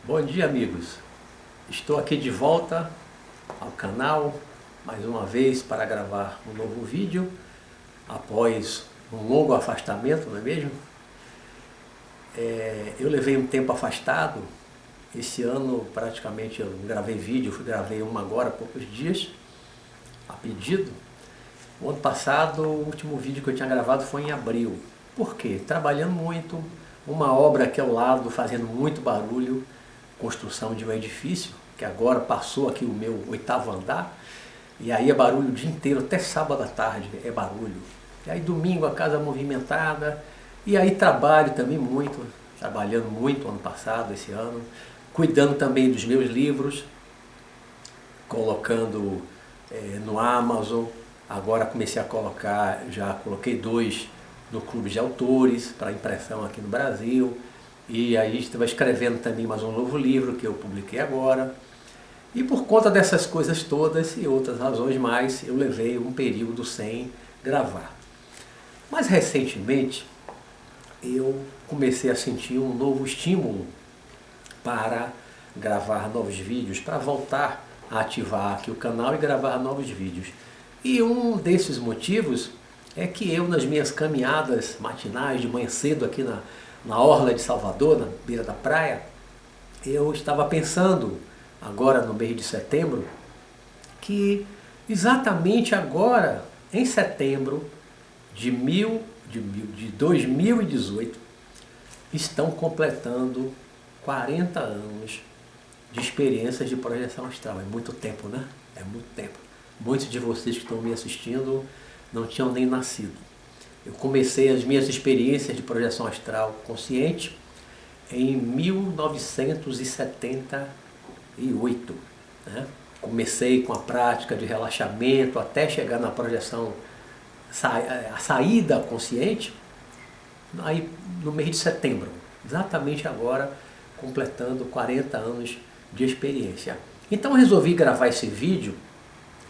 Bom dia, amigos. Estou aqui de volta ao canal mais uma vez para gravar um novo vídeo após um longo afastamento, não é mesmo? Eu levei um tempo afastado. Esse ano praticamente eu não gravei vídeo, gravei uma agora há poucos dias, a pedido. O ano passado, o último vídeo que eu tinha gravado foi em abril. Por quê? Trabalhando muito, uma obra aqui ao lado fazendo muito barulho, construção de um edifício, que agora passou aqui o meu 8º andar, e aí é barulho o dia inteiro, até sábado à tarde é barulho. E aí domingo a casa movimentada, e aí trabalho também muito, trabalhando muito ano passado, esse ano, cuidando também dos meus livros, colocando no Amazon. Agora comecei a colocar, já coloquei 2 no Clube de Autores, para impressão aqui no Brasil. E aí estava escrevendo também mais um novo livro que eu publiquei agora. E por conta dessas coisas todas e outras razões mais, eu levei um período sem gravar. Mas recentemente eu comecei a sentir um novo estímulo para gravar novos vídeos, para voltar a ativar aqui o canal e gravar novos vídeos. E um desses motivos é que eu, nas minhas caminhadas matinais de manhã cedo aqui na orla de Salvador, na beira da praia, eu estava pensando, agora no mês de setembro, que exatamente agora, em setembro de 2018, estão completando 40 anos de experiências de projeção astral. É muito tempo, né? É muito tempo. Muitos de vocês que estão me assistindo não tinham nem nascido. Eu comecei as minhas experiências de projeção astral consciente em 1978. Né? Comecei com a prática de relaxamento até chegar na projeção, a saída consciente, aí no mês de setembro, exatamente agora, completando 40 anos de experiência. Então eu resolvi gravar esse vídeo,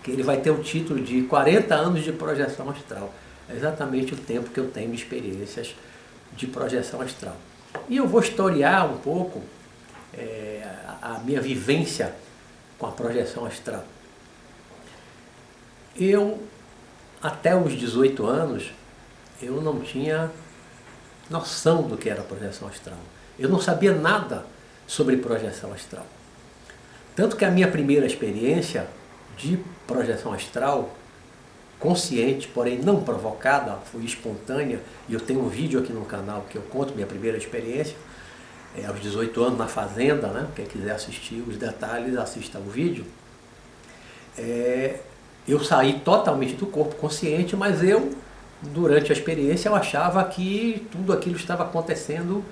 que ele vai ter o título de 40 anos de projeção astral. É exatamente o tempo que eu tenho de experiências de projeção astral. E eu vou historiar um pouco a minha vivência com a projeção astral. Eu, até os 18 anos, eu não tinha noção do que era projeção astral. Eu não sabia nada sobre projeção astral. Tanto que a minha primeira experiência de projeção astral, consciente, porém não provocada, foi espontânea, e eu tenho um vídeo aqui no canal que eu conto minha primeira experiência, aos 18 anos na fazenda, né? Quem quiser assistir os detalhes, assista o vídeo. Eu saí totalmente do corpo consciente, mas eu, durante a experiência, eu achava que tudo aquilo estava acontecendo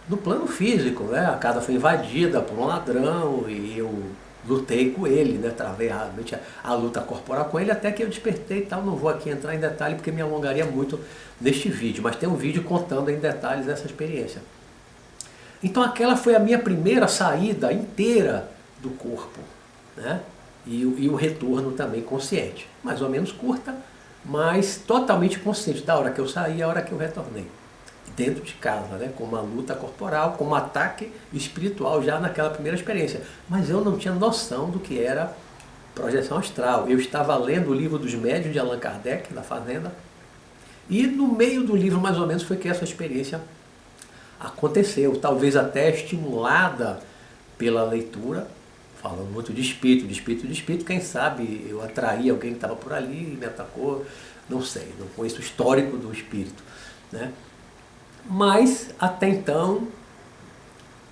no plano físico, né? A casa foi invadida por um ladrão e eu lutei com ele, né? Travei realmente a luta corporal com ele, até que eu despertei e tal. Não vou aqui entrar em detalhe porque me alongaria muito neste vídeo, mas tem um vídeo contando em detalhes essa experiência. Então aquela foi a minha primeira saída inteira do corpo, né? E o retorno também consciente, mais ou menos curta, mas totalmente consciente da hora que eu saí e a hora que eu retornei. Dentro de casa, né? Com uma luta corporal, com um ataque espiritual já naquela primeira experiência. Mas eu não tinha noção do que era projeção astral. Eu estava lendo o livro dos médiuns de Allan Kardec, da Fazenda, e no meio do livro, mais ou menos, foi que essa experiência aconteceu. Talvez até estimulada pela leitura, falando muito de espírito, de espírito, de espírito. Quem sabe eu atraí alguém que estava por ali e me atacou, não sei, não conheço o histórico do espírito, né? Mas, até então,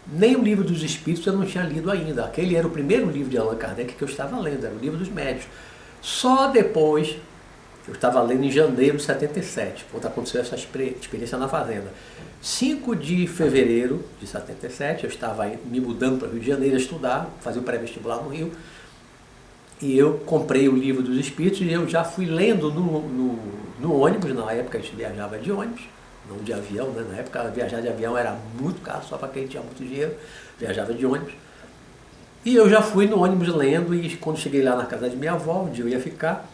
nem o Livro dos Espíritos eu não tinha lido ainda. Aquele era o primeiro livro de Allan Kardec que eu estava lendo, era o Livro dos Médiuns. Só depois, eu estava lendo em janeiro de 77, quando aconteceu essa experiência na Fazenda. 5 de fevereiro de 77, eu estava me mudando para o Rio de Janeiro a estudar, fazer o pré-vestibular no Rio, e eu comprei o Livro dos Espíritos e eu já fui lendo no ônibus. Na época a gente viajava de ônibus, não de avião, né? Na época viajar de avião era muito caro, só para quem tinha muito dinheiro, viajava de ônibus. E eu já fui no ônibus lendo, e quando cheguei lá na casa de minha avó, onde eu ia ficar,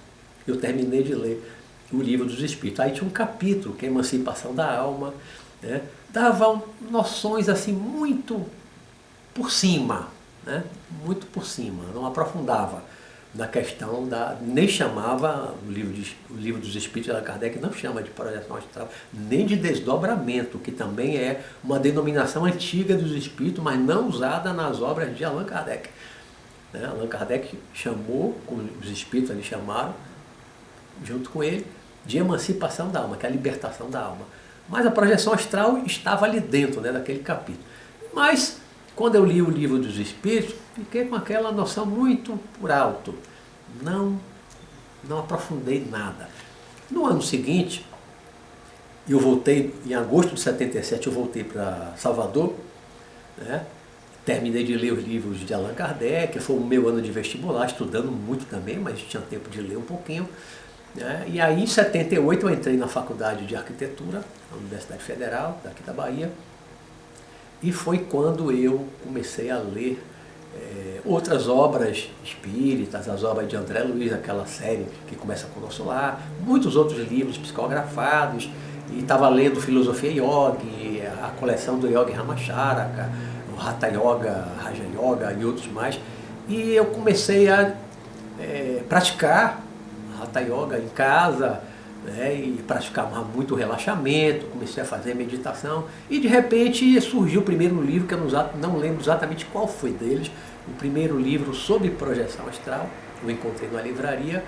eu terminei de ler o Livro dos Espíritos. Aí tinha um capítulo, que é a emancipação da alma, né? Dava noções assim muito por cima, né? Muito por cima, não aprofundava na questão nem chamava o livro dos Espíritos de Allan Kardec não chama de projeção astral, nem de desdobramento, que também é uma denominação antiga dos Espíritos, mas não usada nas obras de Allan Kardec. Né? Allan Kardec chamou, como os Espíritos ali chamaram, junto com ele, de emancipação da alma, que é a libertação da alma. Mas a projeção astral estava ali dentro, né, daquele capítulo. Mas, quando eu li o livro dos Espíritos, fiquei com aquela noção muito por alto. Não aprofundei nada. No ano seguinte, eu voltei, em agosto de 77, eu voltei para Salvador, né? Terminei de ler os livros de Allan Kardec, foi o meu ano de vestibular, estudando muito também, mas tinha tempo de ler um pouquinho. Né? E aí, em 78, eu entrei na Faculdade de Arquitetura, na Universidade Federal, daqui da Bahia, e foi quando eu comecei a ler outras obras espíritas, as obras de André Luiz, aquela série que começa com o Nosso Lar, muitos outros livros psicografados, e estava lendo Filosofia Yogi, a coleção do Yogi Ramacharaka, o Hatha Yoga, Raja Yoga e outros mais, e eu comecei a praticar Hatha Yoga em casa, né, e praticava muito relaxamento, comecei a fazer meditação, e de repente surgiu o primeiro livro, que eu não lembro exatamente qual foi deles, o primeiro livro sobre projeção astral, eu encontrei numa livraria,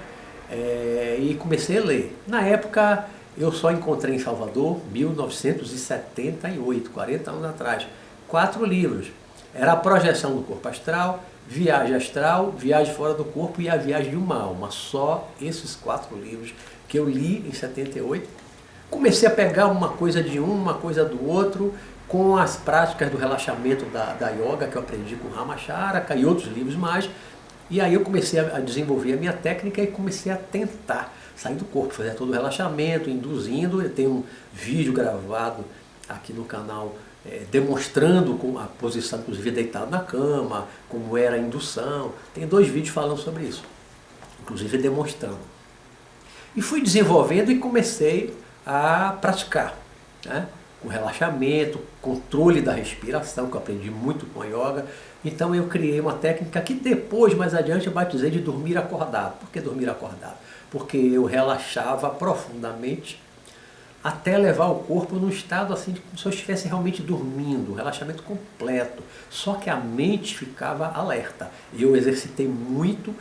e comecei a ler. Na época, eu só encontrei em Salvador, 1978, 40 anos atrás, 4 livros. Era a projeção do corpo astral, viagem astral, viagem fora do corpo e a viagem de uma alma. Só esses 4 livros que eu li em 78. Comecei a pegar uma coisa de um, uma coisa do outro, com as práticas do relaxamento da yoga que eu aprendi com Ramacharaka e outros livros mais. E aí eu comecei a desenvolver a minha técnica e comecei a tentar sair do corpo, fazer todo o relaxamento, induzindo. Eu tenho um vídeo gravado aqui no canal demonstrando a posição, inclusive deitado na cama, como era a indução. Tem 2 vídeos falando sobre isso, inclusive demonstrando. E fui desenvolvendo e comecei a praticar, né? Com relaxamento, controle da respiração, que eu aprendi muito com a yoga. Então eu criei uma técnica que depois, mais adiante, eu batizei de dormir acordado. Por que dormir acordado? Porque eu relaxava profundamente até levar o corpo num estado assim, como se eu estivesse realmente dormindo, um relaxamento completo. Só que a mente ficava alerta. E eu exercitei muito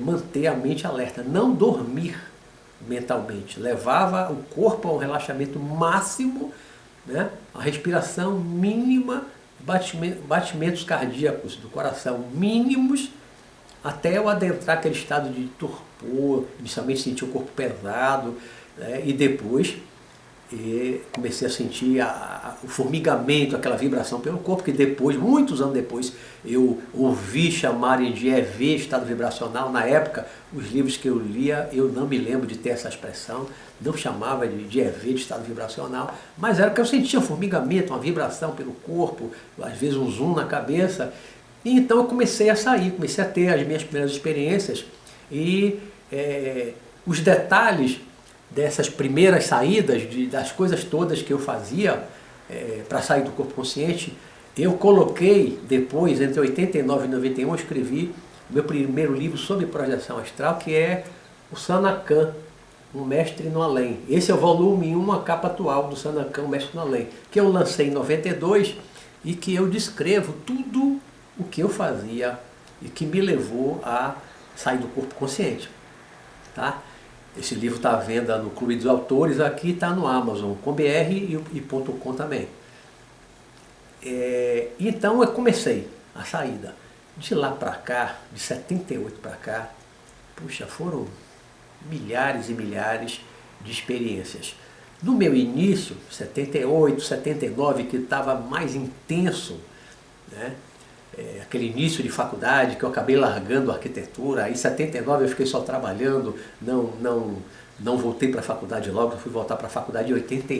manter a mente alerta, não dormir mentalmente. Levava o corpo a um relaxamento máximo, né? A respiração mínima, batimentos cardíacos do coração mínimos, até eu adentrar aquele estado de torpor, inicialmente sentir o corpo pesado, né? E depois comecei a sentir o formigamento, aquela vibração pelo corpo, que depois, muitos anos depois, eu ouvi chamarem de EV, estado vibracional. Na época, os livros que eu lia, eu não me lembro de ter essa expressão, não chamava de EV, de estado vibracional, mas era que eu sentia um formigamento, uma vibração pelo corpo, às vezes um zoom na cabeça. E então eu comecei a sair, comecei a ter as minhas primeiras experiências e os detalhes dessas primeiras saídas, das coisas todas que eu fazia para sair do corpo consciente, eu coloquei depois, entre 89 e 91, eu escrevi o meu primeiro livro sobre projeção astral, que é o Sanacan, um mestre no além. Esse é o volume 1, a capa atual do Sanacan, um mestre no além, que eu lancei em 92 e que eu descrevo tudo o que eu fazia e que me levou a sair do corpo consciente. Tá? Esse livro está à venda no Clube dos Autores, aqui está no Amazon, com BR e .com também. Então eu comecei a saída. De lá para cá, de 78 para cá, puxa, foram milhares e milhares de experiências. No meu início, 78, 79, que estava mais intenso, né? Aquele início de faculdade que eu acabei largando a arquitetura, aí em 79 eu fiquei só trabalhando, não voltei para a faculdade logo, eu fui voltar para a faculdade em 80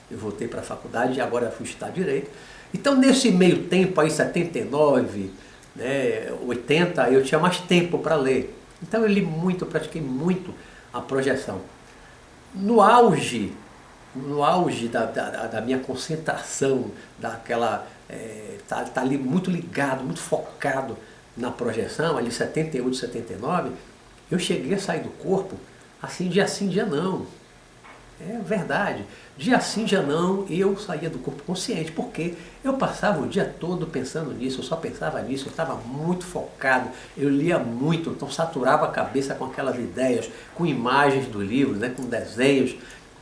eu voltei para a faculdade e agora fui estudar Direito. Então nesse meio tempo aí, 79, né, 80, eu tinha mais tempo para ler. Então eu li muito, eu pratiquei muito a projeção. No auge, no auge da minha concentração, daquela, tá ali muito ligado, muito focado na projeção, ali 78, 79, eu cheguei a sair do corpo, assim, dia não. É verdade. Dia sim, dia não, eu saía do corpo consciente, porque eu passava o dia todo pensando nisso, eu só pensava nisso, eu estava muito focado, eu lia muito, então saturava a cabeça com aquelas ideias, com imagens do livro, né, com desenhos,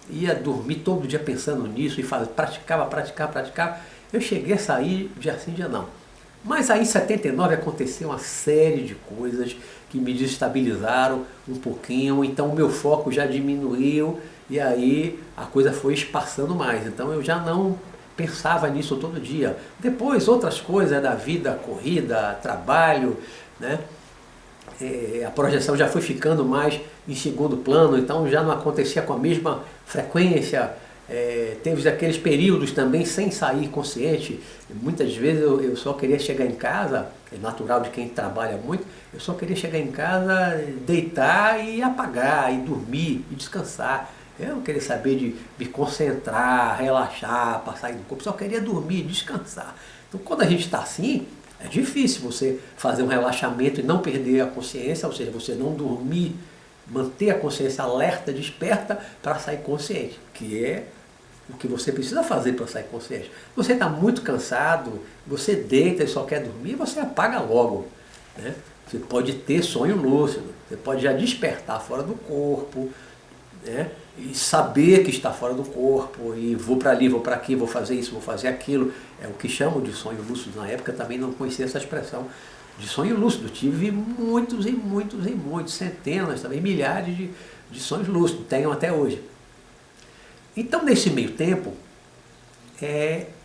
ia dormir todo dia pensando nisso e praticava. Eu cheguei a sair dia sim, dia não. Mas aí em 79 aconteceu uma série de coisas que me desestabilizaram um pouquinho, então o meu foco já diminuiu e aí a coisa foi espaçando mais. Então eu já não pensava nisso todo dia. Depois outras coisas da vida, corrida, trabalho, né? A projeção já foi ficando mais em segundo plano, então já não acontecia com a mesma frequência. Teve aqueles períodos também sem sair consciente. Muitas vezes eu só queria chegar em casa, é natural de quem trabalha muito, eu só queria chegar em casa, deitar e apagar, e dormir, e descansar. Eu não queria saber de me concentrar, relaxar, passar no corpo, só queria dormir, descansar. Então quando a gente está assim, é difícil você fazer um relaxamento e não perder a consciência, ou seja, você não dormir, manter a consciência alerta, desperta, para sair consciente, que é o que você precisa fazer para sair consciente. Você está muito cansado, você deita e só quer dormir, você apaga logo, né? Você pode ter sonho lúcido, você pode já despertar fora do corpo, né? E saber que está fora do corpo, e vou para ali, vou para aqui, vou fazer isso, vou fazer aquilo. É o que chamam de sonho lúcido. Na época também não conhecia essa expressão de sonho lúcido. Tive muitos, centenas, também milhares de sonhos lúcidos, tenho até hoje. Então, nesse meio tempo,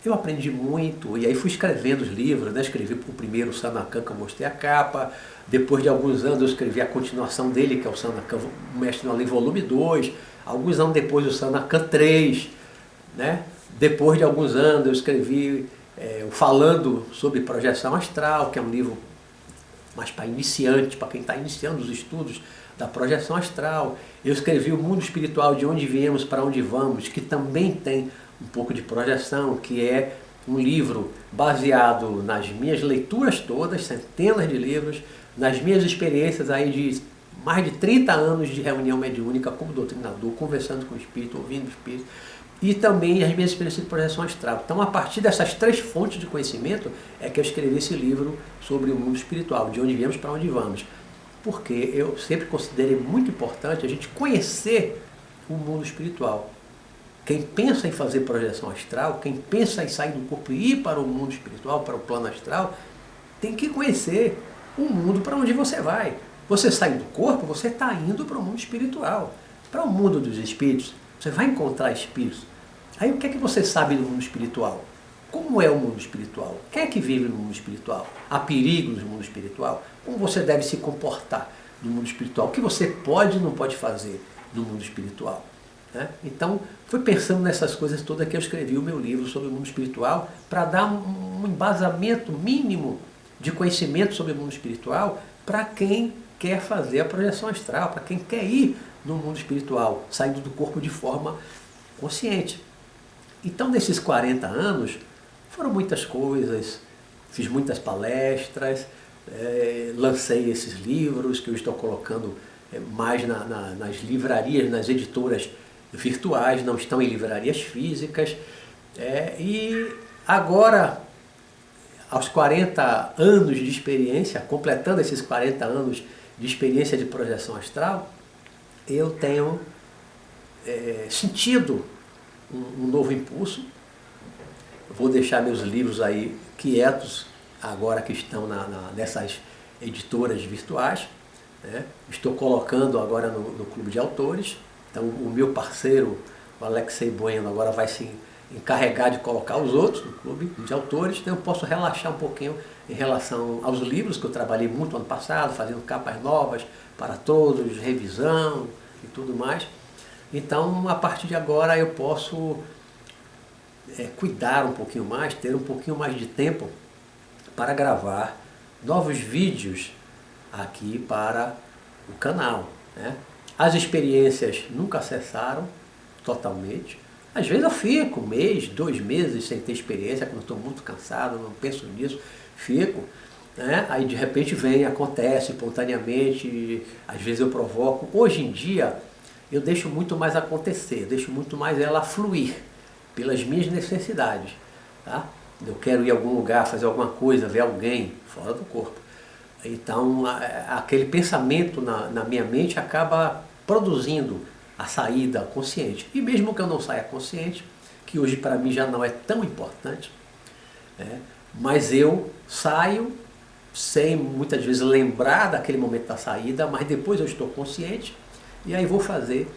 eu aprendi muito, e aí fui escrevendo os livros, né? Escrevi o primeiro Sanacan, que eu mostrei a capa. Depois de alguns anos eu escrevi a continuação dele, que é o Sanacan, o Mestre no Além, volume 2. Alguns anos depois o Sanacan 3, né? Depois de alguns anos eu escrevi o Falando sobre Projeção Astral, que é um livro mais para iniciante, para quem está iniciando os estudos da projeção astral. Eu escrevi O Mundo Espiritual, de Onde Viemos para Onde Vamos, que também tem um pouco de projeção, que é um livro baseado nas minhas leituras todas, centenas de livros, nas minhas experiências aí de mais de 30 anos de reunião mediúnica como doutrinador, conversando com o espírito, ouvindo o espírito, e também as minhas experiências de projeção astral. Então, a partir dessas 3 fontes de conhecimento é que eu escrevi esse livro sobre o mundo espiritual, de onde viemos para onde vamos. Porque eu sempre considerei muito importante a gente conhecer o mundo espiritual. Quem pensa em fazer projeção astral, quem pensa em sair do corpo e ir para o mundo espiritual, para o plano astral, tem que conhecer o mundo para onde você vai. Você sai do corpo, você está indo para o mundo espiritual, para o mundo dos espíritos. Você vai encontrar espíritos. Aí o que é que você sabe do mundo espiritual? Como é o mundo espiritual? Quem é que vive no mundo espiritual? Há perigos no mundo espiritual? Como você deve se comportar no mundo espiritual? O que você pode e não pode fazer no mundo espiritual? Né? Então, foi pensando nessas coisas todas que eu escrevi o meu livro sobre o mundo espiritual, para dar um embasamento mínimo de conhecimento sobre o mundo espiritual para quem quer fazer a projeção astral, para quem quer ir no mundo espiritual, saindo do corpo de forma consciente. Então, nesses 40 anos, foram muitas coisas, fiz muitas palestras, lancei esses livros que eu estou colocando mais nas livrarias, nas editoras virtuais, não estão em livrarias físicas. E agora, aos 40 anos de experiência, completando esses 40 anos de experiência de projeção astral, eu tenho sentido um novo impulso. Vou deixar meus livros aí quietos, agora que estão nessas editoras virtuais, né? Estou colocando agora no Clube de Autores. Então o meu parceiro, o Alexei Bueno, agora vai se encarregar de colocar os outros no Clube de Autores. Então eu posso relaxar um pouquinho em relação aos livros, que eu trabalhei muito ano passado, fazendo capas novas para todos, revisão e tudo mais. Então, a partir de agora eu posso cuidar um pouquinho mais, ter um pouquinho mais de tempo para gravar novos vídeos aqui para o canal, né? As experiências nunca cessaram totalmente, Às vezes eu fico um mês, 2 meses sem ter experiência, quando estou muito cansado, não penso nisso, fico. Né? Aí de repente vem, acontece espontaneamente, às vezes eu provoco. Hoje em dia eu deixo muito mais acontecer, deixo muito mais ela fluir pelas minhas necessidades. Tá? Eu quero ir a algum lugar, fazer alguma coisa, ver alguém fora do corpo. Então aquele pensamento na minha mente acaba produzindo a saída consciente. E mesmo que eu não saia consciente, que hoje para mim já não é tão importante, mas eu saio sem muitas vezes lembrar daquele momento da saída, mas depois eu estou consciente e aí vou fazer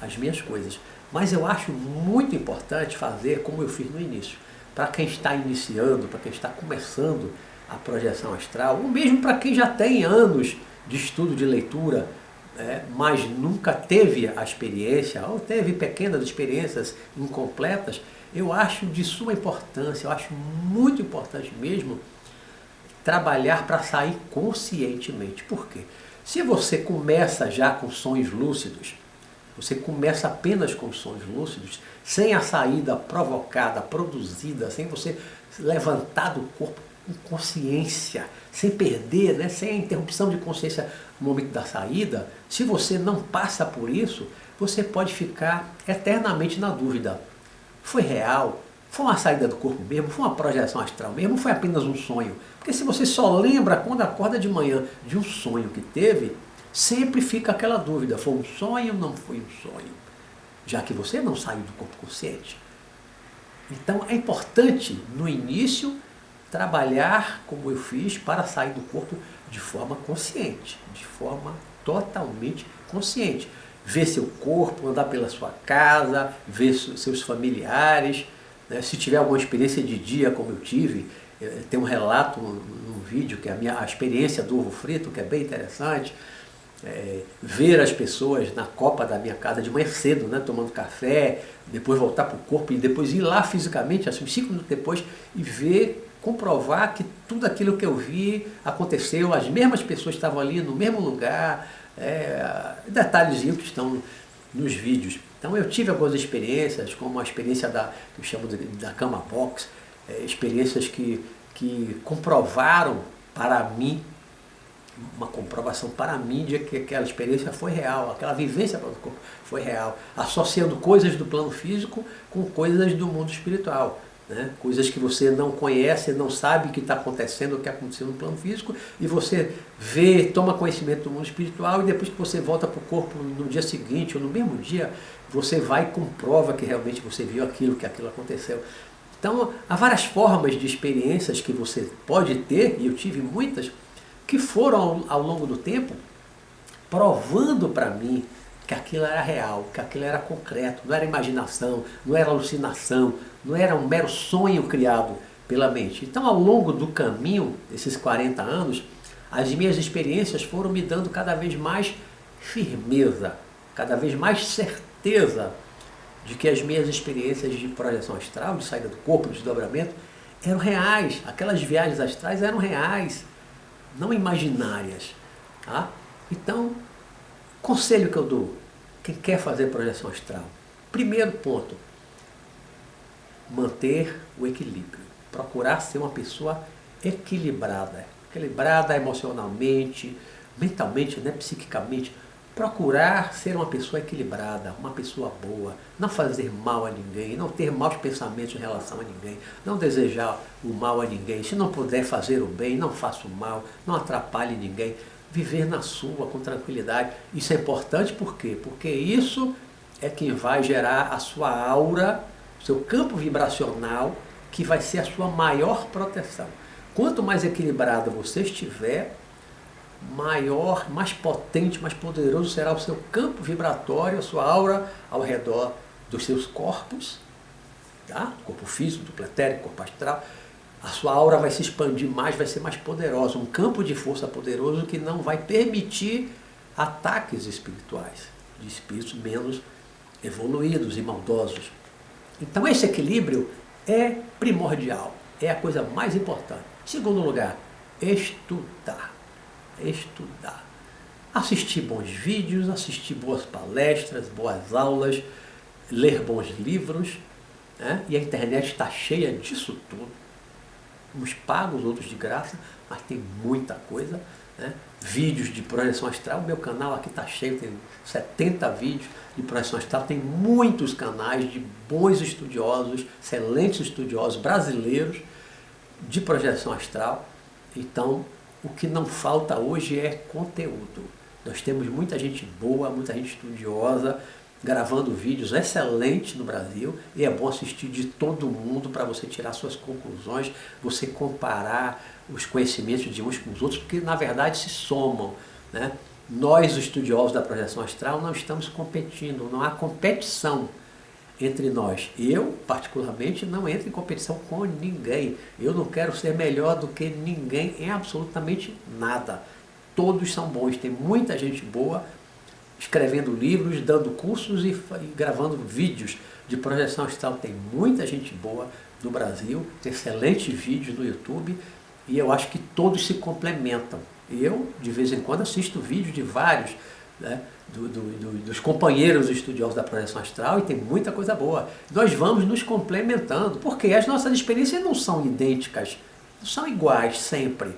as minhas coisas. Mas eu acho muito importante fazer como eu fiz no início. Para quem está iniciando, para quem está começando a projeção astral, ou mesmo para quem já tem anos de estudo, de leitura, mas nunca teve a experiência, ou teve pequenas experiências incompletas, eu acho de suma importância, eu acho muito importante mesmo, trabalhar para sair conscientemente. Por quê? Se você começa já com sonhos lúcidos, você começa apenas com sonhos lúcidos, sem a saída provocada, produzida, sem você levantar do corpo com consciência, sem perder, né, sem a interrupção de consciência no momento da saída, se você não passa por isso, você pode ficar eternamente na dúvida. Foi real? Foi uma saída do corpo mesmo? Foi uma projeção astral mesmo? Ou foi apenas um sonho? Porque se você só lembra quando acorda de manhã de um sonho que teve, sempre fica aquela dúvida, foi um sonho ou não foi um sonho? Já que você não saiu do corpo consciente. Então é importante, no início, trabalhar como eu fiz para sair do corpo de forma consciente, de forma totalmente consciente. Ver seu corpo, andar pela sua casa, ver seus familiares, né? Se tiver alguma experiência de dia, como eu tive, tem um relato num vídeo, que é a experiência do ovo frito, que é bem interessante. Ver as pessoas na copa da minha casa de manhã cedo, né, tomando café, depois voltar para o corpo e depois ir lá fisicamente, assim, 5 minutos depois, e ver, comprovar que tudo aquilo que eu vi aconteceu, as mesmas pessoas estavam ali no mesmo lugar, detalhezinhos que estão nos vídeos. Então eu tive algumas experiências, como a experiência que eu chamo da cama box, experiências que comprovaram para mim, uma comprovação para mim de que aquela experiência foi real, aquela vivência do corpo foi real, associando coisas do plano físico com coisas do mundo espiritual, né? Coisas que você não conhece, não sabe o que está acontecendo, o que aconteceu no plano físico, e você vê, toma conhecimento do mundo espiritual, e depois que você volta para o corpo no dia seguinte ou no mesmo dia, você vai e comprova que realmente você viu aquilo, que aquilo aconteceu. Então, há várias formas de experiências que você pode ter, e eu tive muitas, que foram ao longo do tempo provando para mim que aquilo era real, que aquilo era concreto, não era imaginação, não era alucinação, não era um mero sonho criado pela mente. Então, ao longo do caminho, desses 40 anos, as minhas experiências foram me dando cada vez mais firmeza, cada vez mais certeza de que as minhas experiências de projeção astral, de saída do corpo, de desdobramento, eram reais. Aquelas viagens astrais eram reais, não imaginárias. Tá? Então, conselho que eu dou, quem quer fazer projeção astral, primeiro ponto, manter o equilíbrio, procurar ser uma pessoa equilibrada emocionalmente, mentalmente, né, psiquicamente, procurar ser uma pessoa equilibrada, uma pessoa boa, não fazer mal a ninguém, não ter maus pensamentos em relação a ninguém, não desejar o mal a ninguém, se não puder fazer o bem, não faça o mal, não atrapalhe ninguém, viver na sua com tranquilidade. Isso é importante por quê? Porque isso é quem vai gerar a sua aura, seu campo vibracional, que vai ser a sua maior proteção. Quanto mais equilibrado você estiver, maior, mais potente, mais poderoso será o seu campo vibratório, a sua aura ao redor dos seus corpos, tá? Corpo físico, do pretérito, corpo astral. A sua aura vai se expandir mais, vai ser mais poderosa, um campo de força poderoso que não vai permitir ataques espirituais, de espíritos menos evoluídos e maldosos. Então esse equilíbrio é primordial, é a coisa mais importante. Segundo lugar, estudar. Assistir bons vídeos, assistir boas palestras, boas aulas, ler bons livros, né? E a internet está cheia disso tudo. Uns pagos, outros de graça, mas tem muita coisa, né? Vídeos de projeção astral, o meu canal aqui está cheio, tem 70 vídeos de projeção astral, tem muitos canais de bons estudiosos, excelentes estudiosos brasileiros de projeção astral. Então, o que não falta hoje é conteúdo. Nós temos muita gente boa, muita gente estudiosa, gravando vídeos excelentes no Brasil, e é bom assistir de todo mundo para você tirar suas conclusões, você comparar os conhecimentos de uns com os outros, porque na verdade se somam, né? Nós, os estudiosos da projeção astral, não estamos competindo, não há competição entre nós. Eu, particularmente, não entro em competição com ninguém. Eu não quero ser melhor do que ninguém em absolutamente nada. Todos são bons, tem muita gente boa escrevendo livros, dando cursos e gravando vídeos de projeção astral. Tem muita gente boa no Brasil, tem excelentes vídeos no YouTube, e eu acho que todos se complementam. Eu, de vez em quando, assisto vídeos de vários, né, dos companheiros estudiosos da projeção astral, e tem muita coisa boa. Nós vamos nos complementando, porque as nossas experiências não são idênticas, não são iguais sempre.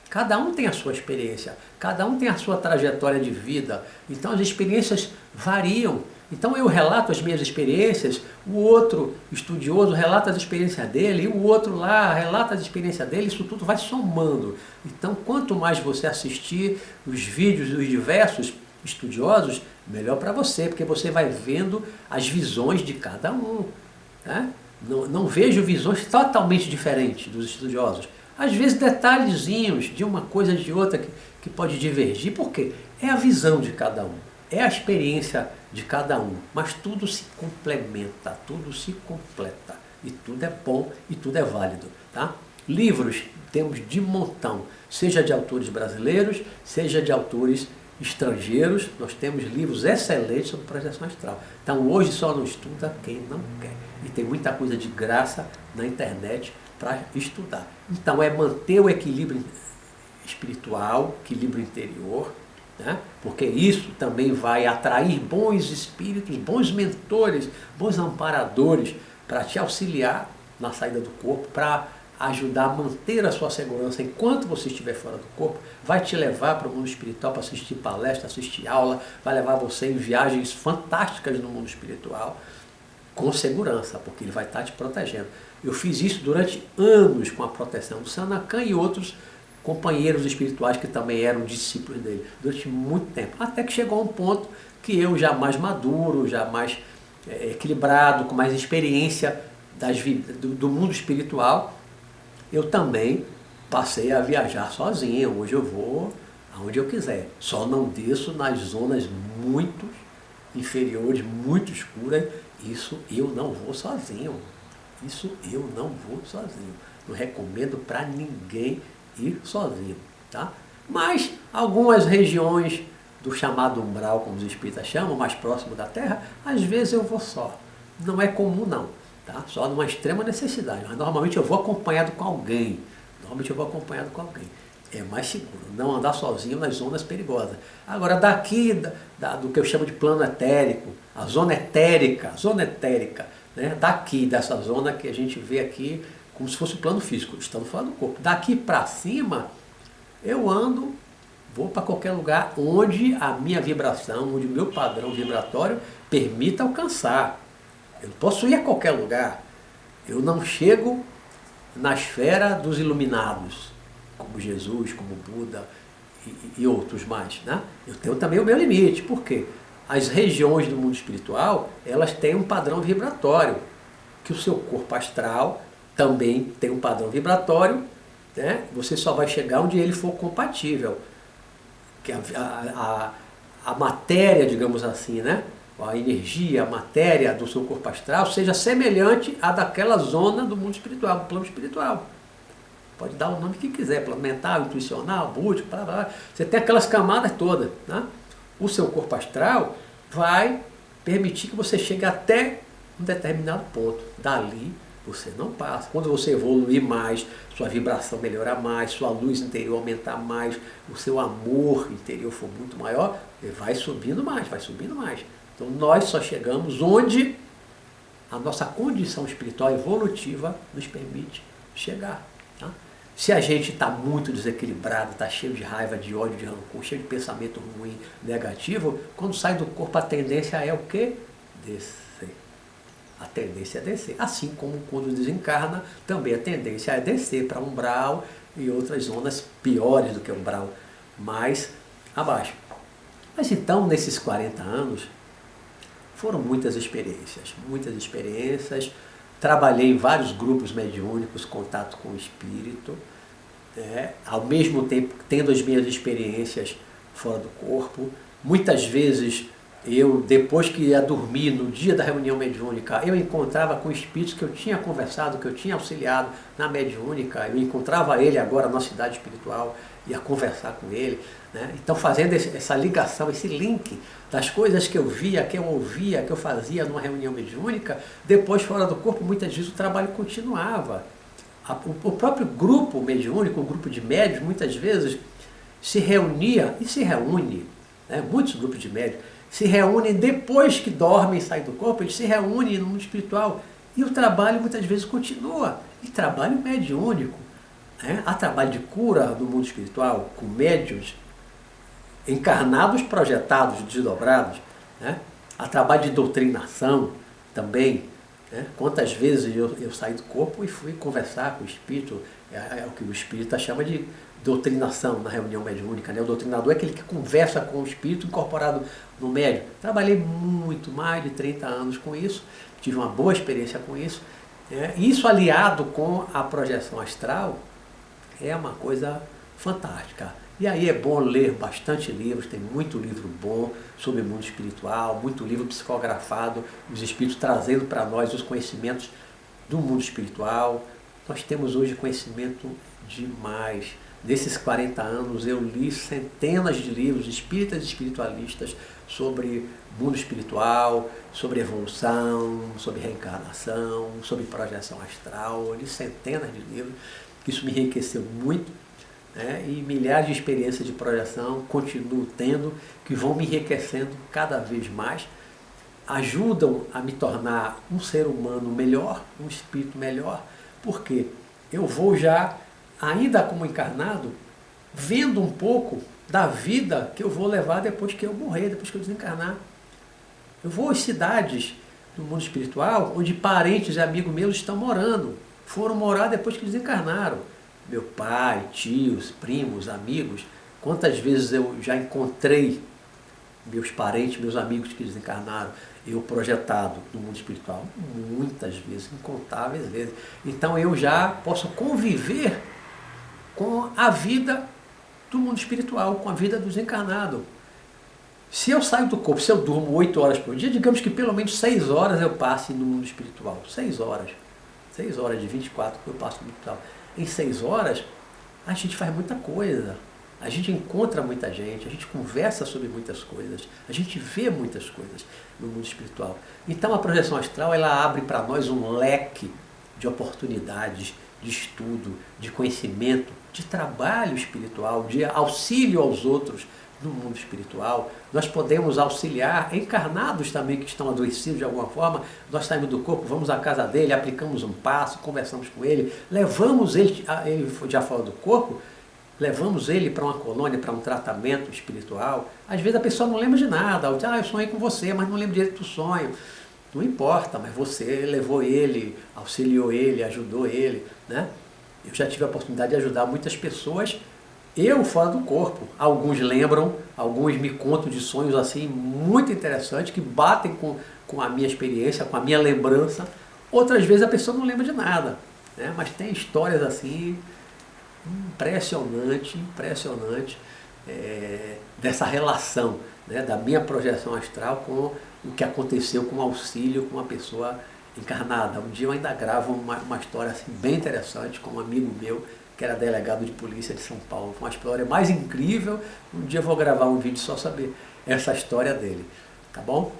Cada um tem a sua experiência, cada um tem a sua trajetória de vida, então as experiências variam. Então eu relato as minhas experiências, o outro estudioso relata as experiências dele, e o outro lá relata as experiências dele, isso tudo vai somando. Então quanto mais você assistir os vídeos dos diversos estudiosos, melhor para você, porque você vai vendo as visões de cada um, né? Não vejo visões totalmente diferentes dos estudiosos. Às vezes detalhezinhos de uma coisa de outra que pode divergir, porque é a visão de cada um, é a experiência de cada um, mas tudo se complementa, tudo se completa, e tudo é bom e tudo é válido, tá? Livros temos de montão, seja de autores brasileiros, seja de autores estrangeiros, nós temos livros excelentes sobre projeção astral. Então hoje só não estuda quem não quer, e tem muita coisa de graça na internet para estudar. Então é manter o equilíbrio espiritual, equilíbrio interior, né? Porque isso também vai atrair bons espíritos, bons mentores, bons amparadores para te auxiliar na saída do corpo, para ajudar a manter a sua segurança enquanto você estiver fora do corpo, vai te levar para o mundo espiritual para assistir palestra, assistir aula, vai levar você em viagens fantásticas no mundo espiritual, com segurança, porque ele vai estar te protegendo. Eu fiz isso durante anos com a proteção do Sanacan e outros companheiros espirituais que também eram discípulos dele, durante muito tempo. Até que chegou a um ponto que eu, já mais maduro, já mais equilibrado, com mais experiência do mundo espiritual, eu também passei a viajar sozinho. Hoje eu vou aonde eu quiser. Só não desço nas zonas muito inferiores, muito escuras. Isso eu não vou sozinho. Isso eu não vou sozinho. Não recomendo para ninguém ir sozinho, tá? Mas algumas regiões do chamado umbral, como os espíritas chamam, mais próximo da Terra, às vezes eu vou só. Não é comum não, tá? Só numa extrema necessidade. Mas normalmente eu vou acompanhado com alguém. É mais seguro, não andar sozinho nas zonas perigosas. Agora, daqui, do que eu chamo de plano etérico, a zona etérica, né? Daqui, dessa zona que a gente vê aqui, como se fosse o plano físico, estando fora do corpo. Daqui para cima, eu ando, vou para qualquer lugar onde a minha vibração, onde o meu padrão vibratório permita alcançar. Eu não posso ir a qualquer lugar. Eu não chego na esfera dos iluminados, como Jesus, como Buda e outros mais, né? Eu tenho também o meu limite. Por quê? As regiões do mundo espiritual, elas têm um padrão vibratório, que o seu corpo astral também tem um padrão vibratório, né? Você só vai chegar onde ele for compatível. Que a matéria, digamos assim, né? A energia, a matéria do seu corpo astral seja semelhante à daquela zona do mundo espiritual, do plano espiritual. Pode dar o nome que quiser, plano mental, intuicional, búdico, blá, blá, blá. Você tem aquelas camadas todas, né? O seu corpo astral vai permitir que você chegue até um determinado ponto. Dali você não passa. Quando você evoluir mais, sua vibração melhorar mais, sua luz interior aumentar mais, o seu amor interior for muito maior, ele vai subindo mais, vai subindo mais. Então nós só chegamos onde a nossa condição espiritual evolutiva nos permite chegar. Tá? Se a gente está muito desequilibrado, está cheio de raiva, de ódio, de rancor, cheio de pensamento ruim, negativo, quando sai do corpo a tendência é o quê? Descer. A tendência é descer. Assim como quando desencarna, também a tendência é descer para umbral e outras zonas piores do que umbral, mais abaixo. Mas então, nesses 40 anos, foram muitas experiências, trabalhei em vários grupos mediúnicos, contato com o espírito, ao mesmo tempo tendo as minhas experiências fora do corpo. Muitas vezes eu, depois que ia dormir, no dia da reunião mediúnica, eu encontrava com espíritos que eu tinha conversado, que eu tinha auxiliado na mediúnica, eu encontrava ele agora na cidade espiritual, ia conversar com ele, né? Então fazendo essa ligação, esse link das coisas que eu via, que eu ouvia, que eu fazia numa reunião mediúnica, depois fora do corpo, muitas vezes o trabalho continuava. O próprio grupo mediúnico, o grupo de médios, muitas vezes se reunia e se reúne, né? Muitos grupos de médios se reúnem depois que dormem e saem do corpo, eles se reúnem no mundo espiritual e o trabalho muitas vezes continua. E trabalho mediúnico. Há trabalho de cura no mundo espiritual, com médiuns encarnados, projetados, desdobrados. Há trabalho de doutrinação também. Quantas vezes eu saí do corpo e fui conversar com o espírito, é o que o espírita chama de doutrinação na reunião mediúnica. O doutrinador é aquele que conversa com o espírito incorporado no médium. Trabalhei muito, mais de 30 anos com isso, tive uma boa experiência com isso. Isso aliado com a projeção astral, é uma coisa fantástica. E aí é bom ler bastante livros, tem muito livro bom sobre o mundo espiritual, muito livro psicografado, os espíritos trazendo para nós os conhecimentos do mundo espiritual. Nós temos hoje conhecimento demais. Nesses 40 anos eu li centenas de livros espíritas e espiritualistas sobre mundo espiritual, sobre evolução, sobre reencarnação, sobre projeção astral. Eu li centenas de livros. Isso me enriqueceu muito, e milhares de experiências de projeção continuo tendo, que vão me enriquecendo cada vez mais, ajudam a me tornar um ser humano melhor, um espírito melhor, porque eu vou já, ainda como encarnado, vendo um pouco da vida que eu vou levar depois que eu morrer, depois que eu desencarnar. Eu vou às cidades do mundo espiritual, onde parentes e amigos meus estão morando. Foram morar depois que desencarnaram. Meu pai, tios, primos, amigos. Quantas vezes eu já encontrei meus parentes, meus amigos que desencarnaram, eu projetado no mundo espiritual? Muitas vezes, incontáveis vezes. Então eu já posso conviver com a vida do mundo espiritual, com a vida do desencarnado. Se eu saio do corpo, se eu durmo 8 horas por dia, digamos que pelo menos 6 horas eu passe no mundo espiritual. 6 horas. 6 horas de 24 que eu passo no mundo espiritual. Em 6 horas, a gente faz muita coisa. A gente encontra muita gente, a gente conversa sobre muitas coisas, a gente vê muitas coisas no mundo espiritual. Então a projeção astral, ela abre para nós um leque de oportunidades, de estudo, de conhecimento, de trabalho espiritual, de auxílio aos outros no mundo espiritual. Nós podemos auxiliar encarnados também que estão adoecidos de alguma forma. Nós saímos do corpo, vamos à casa dele, aplicamos um passo, conversamos com ele, levamos ele já fora do corpo, levamos ele para uma colônia, para um tratamento espiritual. Às vezes a pessoa não lembra de nada. Eu sonhei com você, mas não lembro direito do sonho. Não importa, mas você levou ele, auxiliou ele, ajudou ele, né? Eu já tive a oportunidade de ajudar muitas pessoas, eu fora do corpo. Alguns lembram, alguns me contam de sonhos assim muito interessantes, que batem com a minha experiência, com a minha lembrança. Outras vezes a pessoa não lembra de nada, né? Mas tem histórias assim impressionante dessa relação, né, da minha projeção astral com o que aconteceu com o auxílio com uma pessoa encarnada. Um dia eu ainda gravo uma história assim, bem interessante com um amigo meu que era delegado de polícia de São Paulo. Foi uma história mais incrível. Um dia eu vou gravar um vídeo só saber essa história dele, tá bom?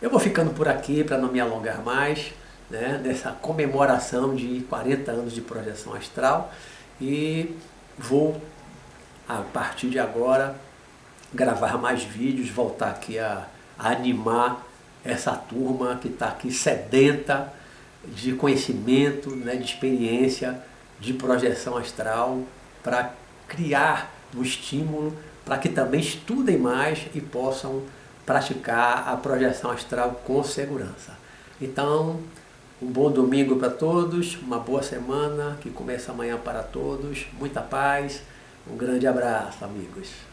Eu vou ficando por aqui para não me alongar mais, né, nessa comemoração de 40 anos de projeção astral. E vou, a partir de agora, gravar mais vídeos, voltar aqui a animar essa turma que está aqui sedenta de conhecimento, né, de experiência, de projeção astral, para criar um estímulo para que também estudem mais e possam praticar a projeção astral com segurança. Então, um bom domingo para todos, uma boa semana que começa amanhã para todos, muita paz, um grande abraço, amigos.